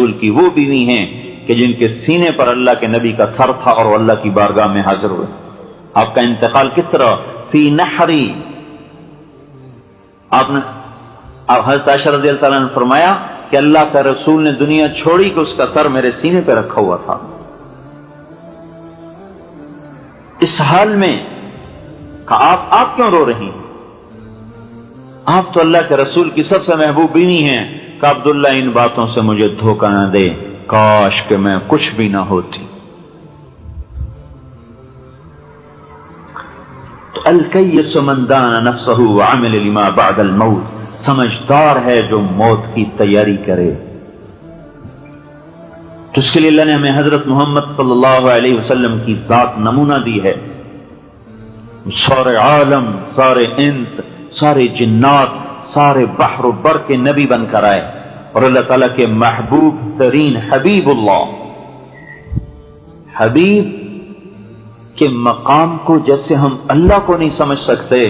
رسول کی وہ بیوی ہیں کہ جن کے سینے پر اللہ کے نبی کا سر تھا اور وہ اللہ کی بارگاہ میں حاضر ہوئے. آپ کا انتقال کس طرح؟ فی نحری. آپ نے حضرت عائشہ رضی اللہ تعالیٰ نے فرمایا کہ اللہ کا رسول نے دنیا چھوڑی کہ اس کا سر میرے سینے پہ رکھا ہوا تھا. اس حال میں آپ کیوں رو رہی ہیں؟ آپ تو اللہ کے رسول کی سب سے محبوب بیوی ہیں. کہ عبداللہ ان باتوں سے مجھے دھوکہ نہ دے، کاش کہ میں کچھ بھی نہ ہوتی. تو الکیس من دان نفسہ وعمل لما بعد الموت، سمجھدار ہے جو موت کی تیاری کرے. تو اس کے لیے اللہ نے ہمیں حضرت محمد صلی اللہ علیہ وسلم کی ذات نمونہ دی ہے. سارے عالم، سارے انس، سارے جنات، سارے بحر و بر کے نبی بن کر آئے، اور اللہ تعالیٰ کے محبوب ترین حبیب اللہ. حبیب کے مقام کو جیسے ہم اللہ کو نہیں سمجھ سکتے،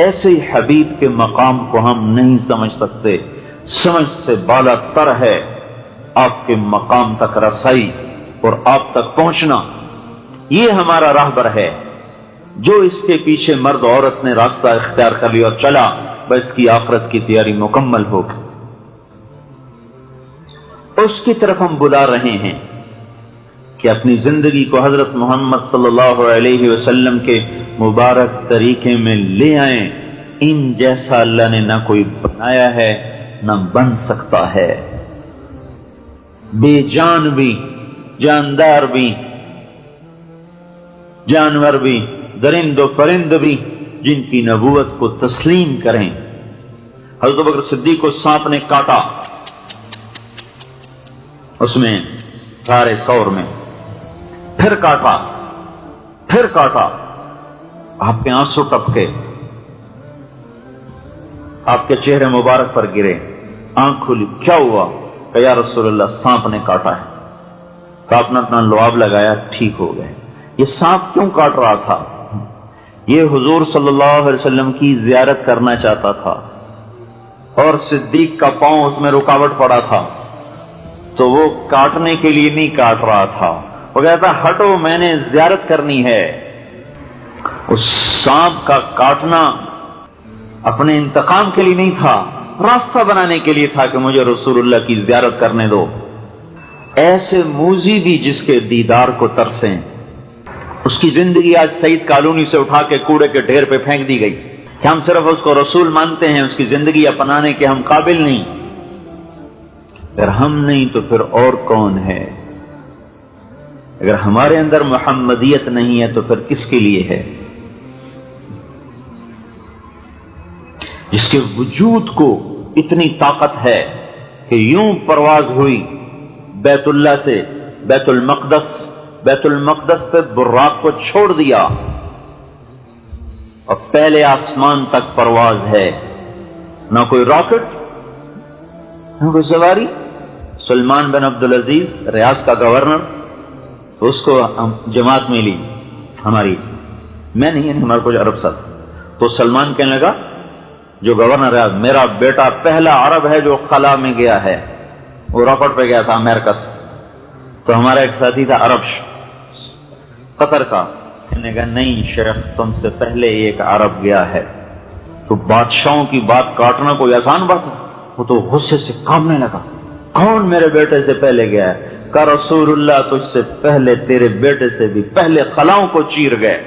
ایسے ہی حبیب کے مقام کو ہم نہیں سمجھ سکتے. سمجھ سے بالا تر ہے آپ کے مقام تک رسائی اور آپ تک پہنچنا. یہ ہمارا راہبر ہے. جو اس کے پیچھے مرد عورت نے راستہ اختیار کر لیا اور چلا، بس کی آخرت کی تیاری مکمل ہوگی. اس کی طرف ہم بلا رہے ہیں کہ اپنی زندگی کو حضرت محمد صلی اللہ علیہ وسلم کے مبارک طریقے میں لے آئیں. ان جیسا اللہ نے نہ کوئی بنایا ہے نہ بن سکتا ہے. بے جان بھی، جاندار بھی، جانور بھی، درند و پرند بھی جن کی نبوت کو تسلیم کریں. حضرت ابوبکر صدیق کو سانپ نے کاٹا، اس میں سارے سور میں، پھر کاٹا، پھر کاٹا. آپ کے آنسو ٹپکے، آپ کے چہرے مبارک پر گرے، آنکھ کھلی. کیا ہوا؟ کہ یا رسول اللہ سانپ نے کاٹا ہے. تو آپ نے اپنا لعاب لگایا، ٹھیک ہو گئے. یہ سانپ کیوں کاٹ رہا تھا؟ یہ حضور صلی اللہ علیہ وسلم کی زیارت کرنا چاہتا تھا، اور صدیق کا پاؤں اس میں رکاوٹ پڑا تھا، تو وہ کاٹنے کے لیے نہیں کاٹ رہا تھا. وہ کہتا ہٹو، میں نے زیارت کرنی ہے. اس سانپ کا کاٹنا اپنے انتقام کے لیے نہیں تھا، راستہ بنانے کے لیے تھا کہ مجھے رسول اللہ کی زیارت کرنے دو. ایسے موذی بھی جس کے دیدار کو ترسیں. اس کی زندگی آج سعید کالونی سے اٹھا کے کوڑے کے ڈھیر پہ پھینک دی گئی کہ ہم صرف اس کو رسول مانتے ہیں، اس کی زندگی اپنانے کے ہم قابل نہیں. اگر ہم نہیں تو پھر اور کون ہے؟ اگر ہمارے اندر محمدیت نہیں ہے تو پھر کس کے لیے ہے؟ جس کے وجود کو اتنی طاقت ہے کہ یوں پرواز ہوئی بیت اللہ سے بیت المقدس پہ براق کو چھوڑ دیا اور پہلے آسمان تک پرواز ہے. نہ کوئی راکٹ، نہ کوئی سواری. سلمان بن عبدالعزیز ریاض کا گورنر، اس کو جماعت میں لی ہماری، میں نہیں، ہمارا کچھ عرب ساتھ. تو سلمان کہنے لگا جو گورنر ریاض، میرا بیٹا پہلا عرب ہے جو خلا میں گیا ہے. وہ راکٹ پہ گیا تھا امریکہ سے. تو ہمارا ایک ساتھی تھا عرب قطر کا، کہنے لگا نہیں شیخ، تم سے پہلے ایک عرب گیا ہے. تو بادشاہوں کی بات کاٹنا کوئی آسان بات ہے؟ وہ تو غصے سے کامنے لگا. کون میرے بیٹے سے پہلے گیا ہے؟ کہ رسول اللہ تجھ سے پہلے تیرے بیٹے سے بھی پہلے خلاؤں کو چیر گئے.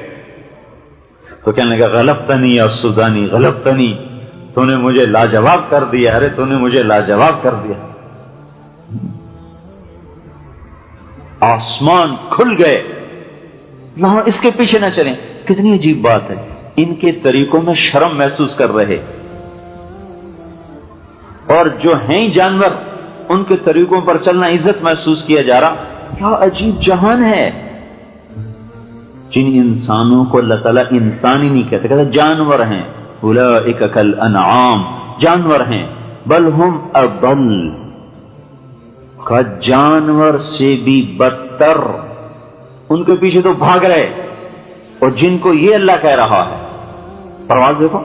تو کہنے لگا غلبتنی یا سودانی، غلبتنی، تو نے مجھے لاجواب کر دیا. ارے تو نے مجھے لاجواب کر دیا. آسمان کھل گئے. اس کے پیچھے نہ چلیں. کتنی عجیب بات ہے، ان کے طریقوں میں شرم محسوس کر رہے، اور جو ہیں جانور ان کے طریقوں پر چلنا عزت محسوس کیا جا رہا. کیا عجیب جہان ہے. جن انسانوں کو اللہ تعالیٰ انسان ہی نہیں کہتے جانور ہیں. اولئک کالانعام، جانور ہیں. بل ہم اضل، کا جانور سے بھی بدتر. ان کے پیچھے تو بھاگ رہے، اور جن کو یہ اللہ کہہ رہا ہے. پرواز دیکھو،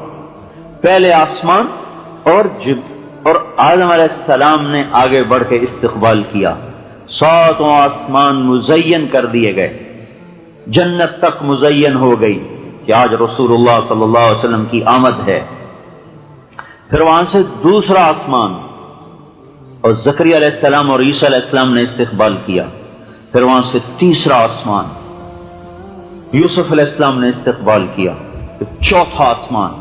پہلے آسمان اور اور آدم علیہ السلام نے آگے بڑھ کے استقبال کیا. 7 آسمان مزین کر دیے گئے، جنت تک مزین ہو گئی کہ آج رسول اللہ صلی اللہ علیہ وسلم کی آمد ہے. پھر وہاں سے دوسرا آسمان، اور زکریا علیہ السلام اور عیسیٰ علیہ السلام نے استقبال کیا. پھر وہاں سے تیسرا آسمان، یوسف علیہ السلام نے استقبال کیا. پھر چوتھا آسمان،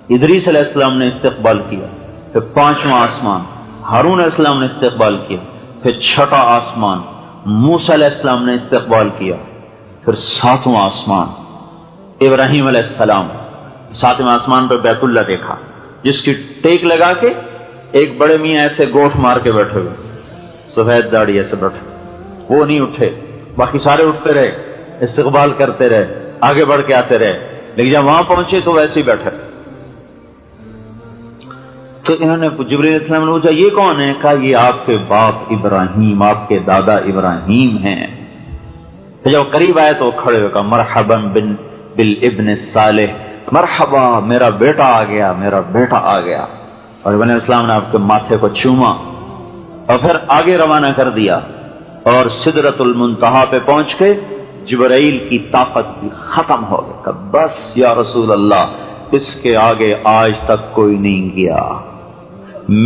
ادریس علیہ السلام نے استقبال کیا. پھر 5واں آسمان، ہارون علیہ السلام نے استقبال کیا. پھر 6واں آسمان، موسیٰ علیہ السلام نے استقبال کیا. پھر 7واں آسمان، ابراہیم علیہ السلام. 7ویں آسمان پہ بیت اللہ دیکھا، جس کی ٹیک لگا کے ایک بڑے میاں ایسے گوٹ مار کے بیٹھے ہوئے، سفید داڑھی ایسے بیٹھے، وہ نہیں اٹھے، باقی سارے اٹھتے رہے، استقبال کرتے رہے، آگے بڑھ کے آتے رہے، لیکن جب وہاں پہنچے تو ویسے ہی بیٹھے. تو انہوں نے جبرائیل علیہ السلام نے پوچھا یہ کون ہے؟ کہا یہ آپ کے باپ ابراہیم، آپ کے دادا ابراہیم ہیں. تو جب قریب آئے تو کھڑے ہو کہا مرحبا بالابن الصالح، مرحبا میرا بیٹا آ گیا، میرا بیٹا آ گیا. اور ابن السلام نے آپ کے ماتھے کو چوما اور پھر آگے روانہ کر دیا، اور سدرۃ المنتہا پہ پہنچ کے جبرائیل کی طاقت بھی ختم ہو گئی. کہ بس یا رسول اللہ، اس کے آگے آج تک کوئی نہیں گیا.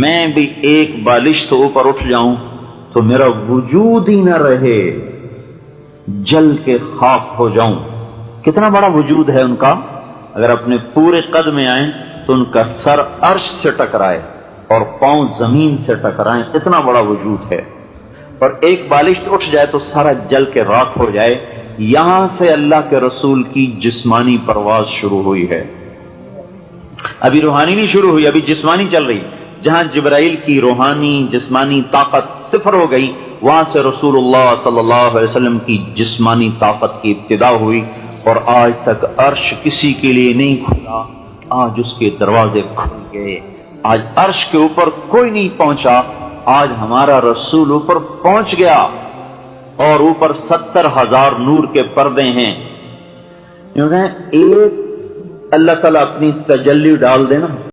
میں بھی ایک بالش تو اوپر اٹھ جاؤں تو میرا وجود ہی نہ رہے، جل کے خاک ہو جاؤں. کتنا بڑا وجود ہے ان کا. اگر اپنے پورے قد میں آئیں تو ان کا سر عرش سے ٹکرائے اور پاؤں زمین سے ٹکرائیں، اتنا بڑا وجود ہے. اور ایک بالش اٹھ جائے تو سارا جل کے راکھ ہو جائے. یہاں سے اللہ کے رسول کی جسمانی پرواز شروع ہوئی ہے. ابھی روحانی نہیں شروع ہوئی، ابھی جسمانی چل رہی. جہاں جبرائیل کی روحانی جسمانی طاقت صفر ہو گئی، وہاں سے رسول اللہ صلی اللہ علیہ وسلم کی جسمانی طاقت کی ابتدا ہوئی. اور آج تک عرش کسی کے لیے نہیں کھلا، آج اس کے دروازے کھل گئے. آج عرش کے اوپر کوئی نہیں پہنچا، آج ہمارا رسول اوپر پہنچ گیا. اور اوپر 70,000 نور کے پردے ہیں. ایک اللہ تعالیٰ اپنی تجلی ڈال دینا